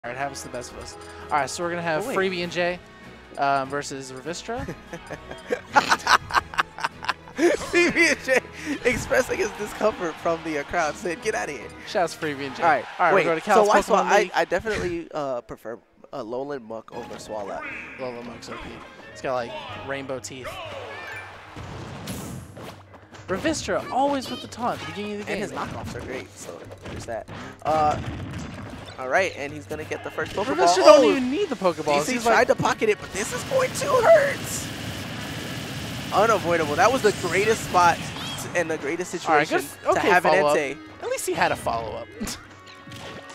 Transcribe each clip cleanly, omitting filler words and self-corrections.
All right, happens to the best of us. All right, so we're going to have Freebie and Jay versus Ravistra. Freebie and Jay expressing his discomfort from the crowd, saying, "Get out of here." Shouts Freebie and Jay. All right, wait, we're going to Cal's so why Pokemon I definitely prefer Lowland Muck over Swallow. Lowland Muck's OP. It's got like rainbow teeth. Ravistra always with the taunt at the beginning of the game. And his knockoffs are great, so there's that. All right, and he's going to get the first Pokeball. Ravistra don't even need the Pokeballs. DC tried to pocket it, but this is going to hurt. Unavoidable. That was the greatest spot and the greatest situation to have an Entei. At least he had a follow-up. Could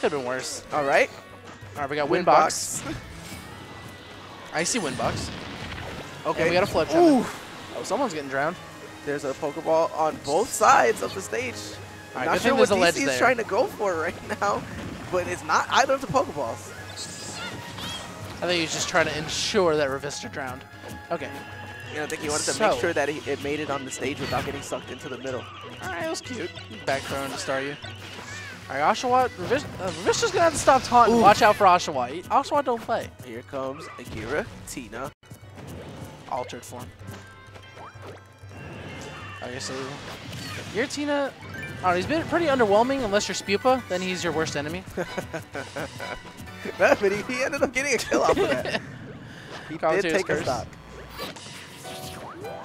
have been worse. All right. All right, we got Windbox. I see Windbox. Okay. And we got a Flood coming. Oh, someone's getting drowned. There's a Pokeball on both sides of the stage. Right, not sure what DC is trying to go for right now, but it's not either of the Pokeballs. I think he's just trying to ensure that Ravistra drowned. Okay. You know, I think he wanted to make sure that it made it on the stage without getting sucked into the middle. All right, that was cute. Back throwing to start you. All right, Oshawott. Ravistra's going to have to stop taunting. Watch out for Oshawott. Oshawott don't play. Here comes Akira Tina. Altered form. Okay, so Giratina, he's been pretty underwhelming unless you're Spupa, then he's your worst enemy. But he ended up getting a kill off of that. He did take a stock.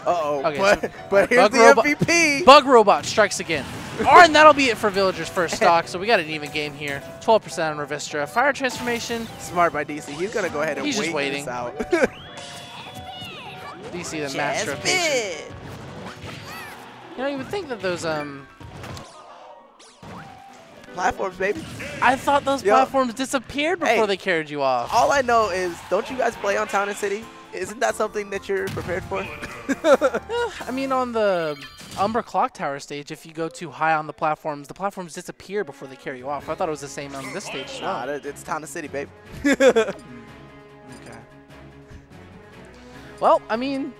Uh-oh, okay, but here's the MVP. Bug Robot strikes again. All right, and that'll be it for Villagers' first stock, so we got an even game here. 12% on Ravistra. Fire Transformation. Smart by DC. He's going to go ahead and wait this out. DC, the master of patience. You know, you would think that those platforms, baby. I thought those platforms disappeared before they carried you off. All I know is, don't you guys play on Town and City? Isn't that something that you're prepared for? I mean, on the Umbra Clock Tower stage, if you go too high on the platforms disappear before they carry you off. I thought it was the same on this stage as well. Nah, it's Town and City, babe. Okay. Well, I mean...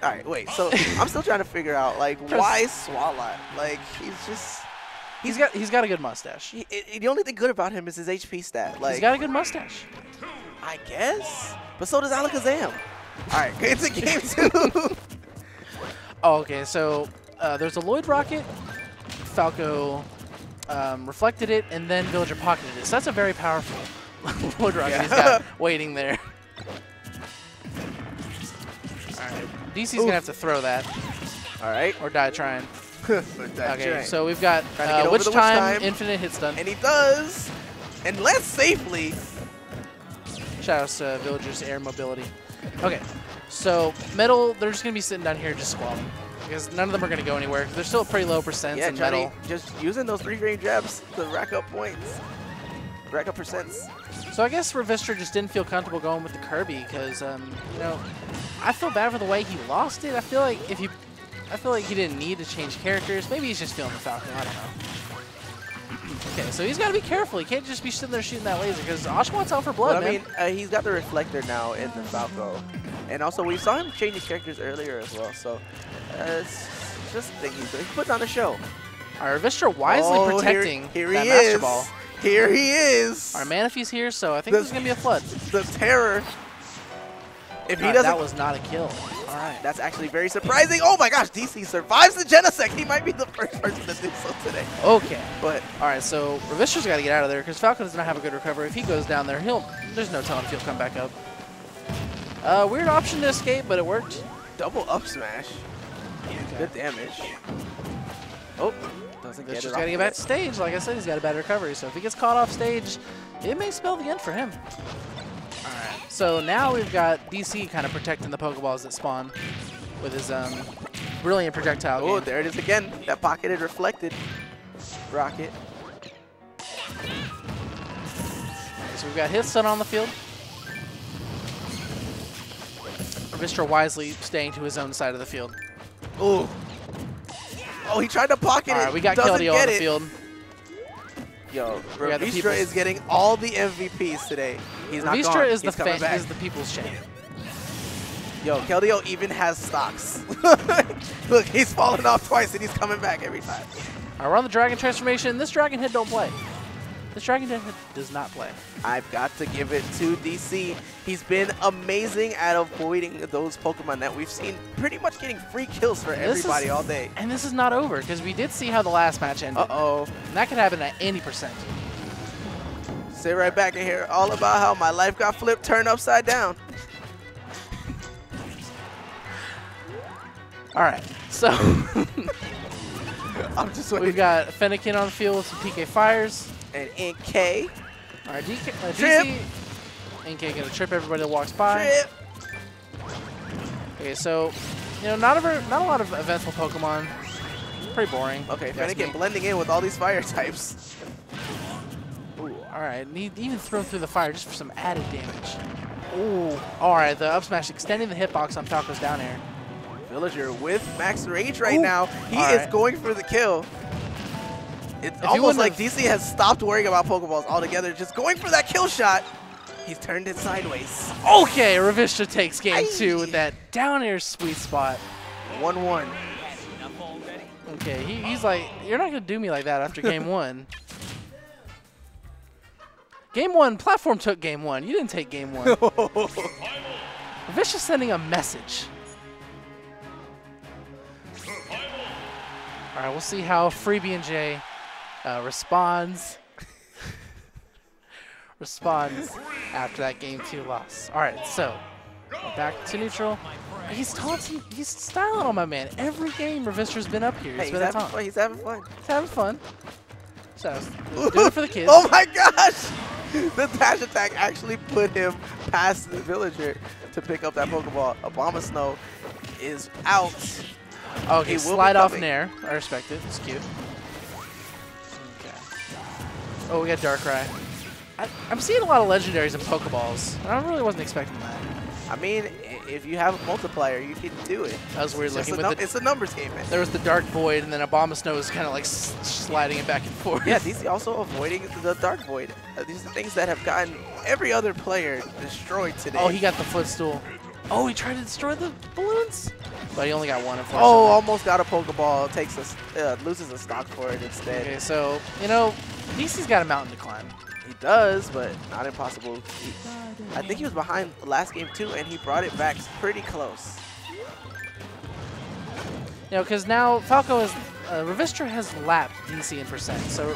All right, wait. So I'm still trying to figure out, like, why Swallow? Like, he's got a good mustache. The only thing good about him is his HP stat. Like, he's got a good mustache. I guess. But so does Alakazam. All right, it's a game 2. Oh, okay. So there's a Lloyd Rocket. Falco reflected it, and then Villager pocketed it. So that's a very powerful Lloyd Rocket he's got waiting there. All right. DC's going to have to throw that. All right. Or die trying. Okay, so we've got Witch Time, Infinite Hit Stun. And he does. And lands safely. Shoutouts to Villagers' air mobility. Okay, so Metal, they're just going to be sitting down here just squalling. Because none of them are going to go anywhere. They're still pretty low percents in Metal. Just using those 3-frame jabs to rack up points. Rack up percents. So I guess Ravistra just didn't feel comfortable going with the Kirby because, you know, I feel bad for the way he lost it. I feel like he didn't need to change characters. Maybe he's just feeling the Falcon. I don't know. Okay, so he's got to be careful. He can't just be sitting there shooting that laser because Oshawott's out for blood, man. I mean, he's got the Reflector now in the Falco. And also, we saw him change his characters earlier as well. So, it's just a thing he's doing. He's putting on a show. All right, Ravistra wisely protecting that Master Ball. Here he is. Our Manaphy's here, so I think there's going to be a flood. The terror. If he doesn't, that was not a kill. All right. That's actually very surprising. Oh my gosh, DC survives the Genesect. He might be the first person to do so today. Okay. But all right, so Ravistra's got to get out of there because Falco does not have a good recovery. If he goes down there, there's no telling if he'll come back up. Weird option to escape, but it worked. Double up smash. Good damage. Oh, doesn't get it. Just got to get back to stage. Like I said, he's got a bad recovery. So if he gets caught off stage, it may spell the end for him. All right. So now we've got DC kind of protecting the Pokeballs that spawn with his brilliant projectile game. Oh, there it is again. That pocketed reflected rocket. So we've got Hit Stun on the field. Ravistra wisely staying to his own side of the field. Ooh. Oh, he tried to pocket it. All right, we got Keldeo on the field. Yo, Ravistra is getting all the MVPs today. He's not gone. Ravistra is the people's champ. Yo, Keldeo even has stocks. Look, he's fallen off twice and he's coming back every time. All right, we're on the Dragon Transformation. This Dragon hit don't play. this Dragon Death does not play. I've got to give it to DC. He's been amazing at avoiding those Pokemon that we've seen pretty much getting free kills for everybody all day. And this is not over, because we did see how the last match ended. Uh-oh. And that could happen at any percent. Sit right back in here, all about how my life got flipped, turned upside down. All right, so I'm just waiting. we've got Fennekin on the field with some PK fires. And NK. All right, Trip. DC. NK gonna trip everybody that walks by. Trip. Okay, so not a lot of eventful Pokemon. Pretty boring. Okay, if you ask Fennekin me. blending in with all these fire types. Ooh, all right, and he even thrown through the fire just for some added damage. Ooh, all right, the up smash extending the hitbox on Falco's down air. Villager with max rage right Ooh. now. He All is right. going for the kill. It's If you almost wouldn't like have- DC has stopped worrying about Pokeballs altogether, just going for that kill shot. He's turned it sideways. Okay, Ravistra takes game Aye. 2 with that down air sweet spot. 1-1. Okay, he's like, you're not going to do me like that after game 1. Game 1, platform took game 1. You didn't take game 1. Ravistra's sending a message. All right, we'll see how Freebie and Jay responds after that game 2 loss. All right, so back to neutral. He's taunting, he's styling on my man. Every game Ravistra's been up here. Hey, He's been a taunt. he's having fun. He's having fun. So, doing it for the kids. Oh my gosh! The dash attack actually put him past the Villager to pick up that Pokeball. Abomasnow is out. Okay, He will be slide off coming. Nair. I respect it. It's cute. Okay. Oh, we got Darkrai. I'm seeing a lot of legendaries and Pokeballs. I really wasn't expecting that. I mean, if you have a multiplier, you can do it. That was weird It's just looking with the. it's a numbers game, man. There was the Dark Void, and then Abomasnow was kind of like sliding it back and forth. Yeah, DC also avoiding the Dark Void. These are things that have gotten every other player destroyed today. Oh, he got the footstool. Oh, he tried to destroy the balloons? But he only got one, unfortunately. Oh, almost got a Pokeball. Takes loses a stock for it instead. Okay, so, DC's got a mountain to climb. He does, but not impossible. I think he was behind last game too, and he brought it back pretty close. Because now Falco is, Ravistra has lapped DC in percent. So,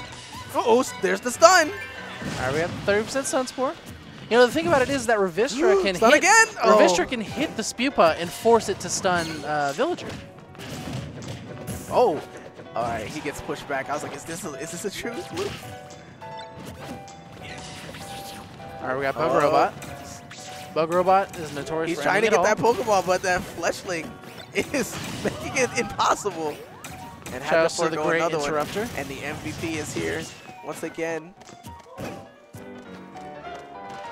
Oh, there's the stun. all right, we have 30% Sun Spore. The thing about it is that Ravistra can Stun hit. again? Oh. Ravistra can hit the Spupa and force it to stun Villager. Oh, all right. He gets pushed back. I was like, is this a true loop? All right, we got Bug Robot. Bug Robot is notorious He's for trying to ending get it that Pokeball, but that Fletchling is making it impossible. And had Shouts to to the forego great another interrupter. one. And the MVP is here once again.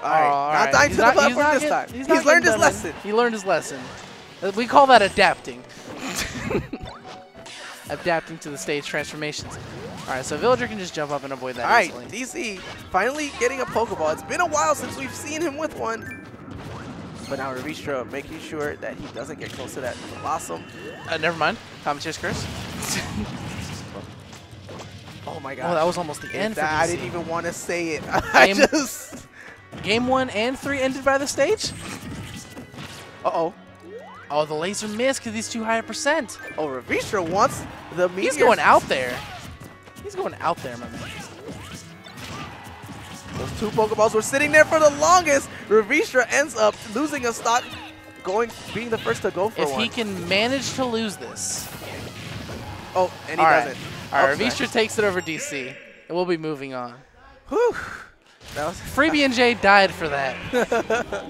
All right, not dying to the platform this time. He's learned his lesson. He learned his lesson. We call that adapting. Adapting to the stage transformations. All right, so Villager can just jump up and avoid that All right, easily. DC finally getting a Pokeball. It's been a while since we've seen him with one. But now Ravistra making sure that he doesn't get close to that Blossom. Never mind. Commentator's curse. Oh my god. Oh, that was almost the end for I DC. didn't even want to say it. I just... Game 1 and 3 ended by the stage? Uh-oh. Oh, the laser missed because he's too high a percent. Oh, Ravistra wants the meteor. He's going out there. He's going out there, my man. Those two Pokeballs were sitting there for the longest. Ravistra ends up losing a stock, being the first to go for If one. he can manage to lose this. Oh, and he All doesn't. right. All right, Okay. Ravistra takes it over DC. And we'll be moving on. Whew. That was Freebie and Jay died for that.